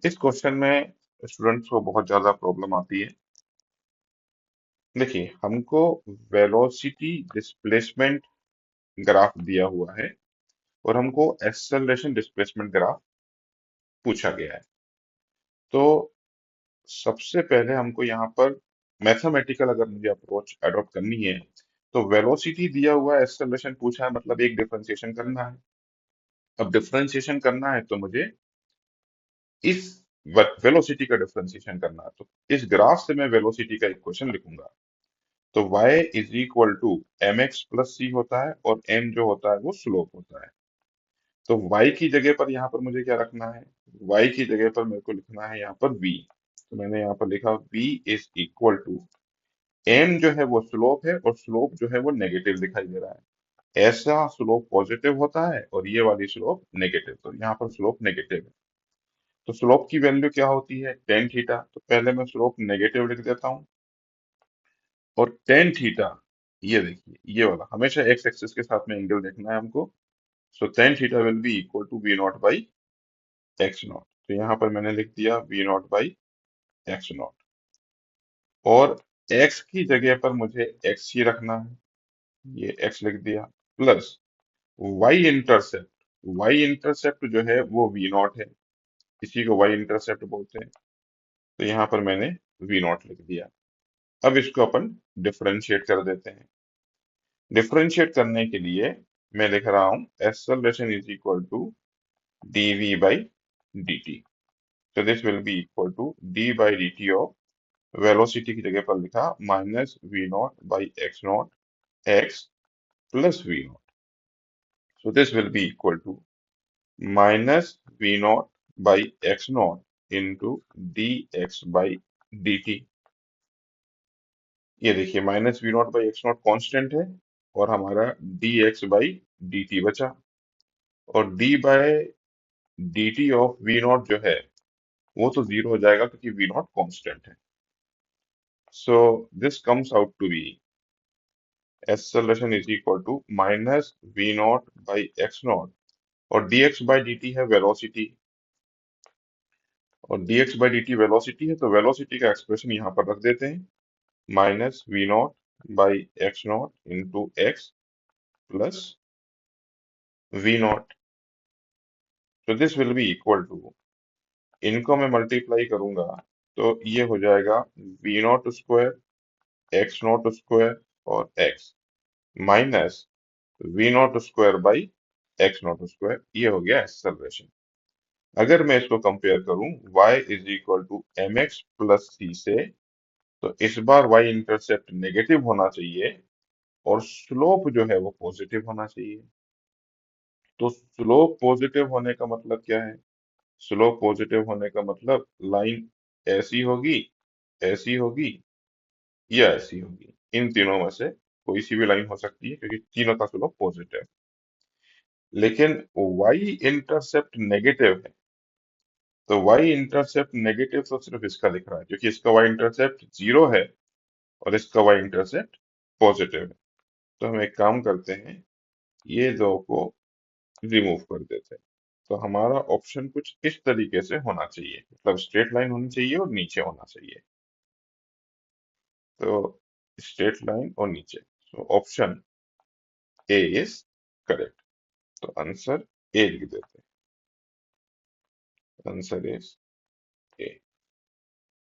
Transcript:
इस क्वेश्चन में स्टूडेंट्स को बहुत ज्यादा प्रॉब्लम आती है। देखिए, हमको वेलोसिटी डिस्प्लेसमेंट ग्राफ दिया हुआ है और हमको एक्सेलरेशन डिस्प्लेसमेंट ग्राफ पूछा गया है। तो सबसे पहले हमको यहाँ पर मैथमेटिकल अगर मुझे अप्रोच अडॉप्ट करनी है, तो वेलोसिटी दिया हुआ है, एक्सेलरेशन पूछा है, मतलब एक डिफरेंशिएशन करना है। अब डिफरेंशिएशन करना है तो मुझे इस वेलोसिटी का डिफरेंशिएशन करना है। तो इस ग्राफ से मैं वेलोसिटी का इक्वेशन लिखूंगा। तो y is equal to M X plus C होता है और m जो होता है वो स्लोप होता है। तो y की जगह पर यहाँ पर मुझे क्या रखना है? y की जगह पर मेरे को लिखना है यहाँ पर v। तो मैंने यहाँ पर लिखा v is equal to m जो है वो स्लोप है और स्लोप जो है वो नेगेटिव दिखाई दे रहा है। ऐसा स्लोप पॉजिटिव होता है और ये वाली स्लोप नेगेटिव, तो यहाँ पर स्लोप नेगेटिव है। तो स्लोप की वैल्यू क्या होती है? Tan theta. तो पहले मैं स्लोप नेगेटिव लिख देता हूँ और टेन थीटा, ये देखिए ये वाला हमेशा एक्स एक्सिस के साथ में एंगल देखना है हमको। So tan theta will be equal to V naught by X naught. तो यहाँ पर मैंने लिख दिया V naught by X naught और एक्स की जगह पर मुझे एक्स ही रखना है, ये एक्स लिख दिया, plus Y intercept. Y intercept जो है वो वी नॉट है, इसी को वाई इंटरसेप्ट बोलते हैं। तो यहाँ पर मैंने वी नॉट लिख दिया। अब इसको अपन डिफरेंशिएट कर देते हैं। डिफरेंशिएट करने के लिए मैं लिख रहा हूं acceleration is equal to dv by dt। so this will be equal to d by dt of velocity की जगह पर लिखा minus V naught by X naught X plus V naught. So this will be equal to minus V naught by X naught into D X by D T. ये देखिए minus V naught by X naught constant है और हमारा D X by D T बचा। और D by D T of V naught जो है वो तो जीरो हो जाएगा क्योंकि वी नॉट कॉन्स्टेंट है। So this comes out to be acceleration is equal to minus V naught by X naught और D X by D T है वेलोसिटी, और D X by D T velocity है, तो velocity का expression यहाँ पर रख देते हैं minus V naught by X naught into X plus V naught. तो this will be equal to, इनको मैं मल्टीप्लाई करूंगा तो ये हो जाएगा V naught square X naught square और X minus V naught square by X naught square. ये हो गया एक्सेलरेशन। अगर मैं इसको कंपेयर करूं y is equal to M X plus C से, तो इस बार y इंटरसेप्ट नेगेटिव होना चाहिए और स्लोप जो है वो पॉजिटिव होना चाहिए। तो स्लोप पॉजिटिव होने का मतलब क्या है? स्लोप पॉजिटिव होने का मतलब लाइन ऐसी होगी, ऐसी होगी या ऐसी होगी। इन तीनों में से कोई सी भी लाइन हो सकती है क्योंकि तीनों का स्लोप पॉजिटिव है। लेकिन y इंटरसेप्ट नेगेटिव है, तो y इंटरसेप्ट नेगेटिव तो सिर्फ इसका दिख रहा है क्योंकि इसका y इंटरसेप्ट जीरो है और इसका y इंटरसेप्ट पॉजिटिव है। तो हम एक काम करते हैं, ये दो को रिमूव कर देते हैं। तो हमारा ऑप्शन कुछ इस तरीके से होना चाहिए, मतलब स्ट्रेट लाइन होनी चाहिए और नीचे होना चाहिए। तो स्ट्रेट लाइन और नीचे, तो ऑप्शन ए इज करेक्ट। तो आंसर ए लिख देते हैं। Answer is a.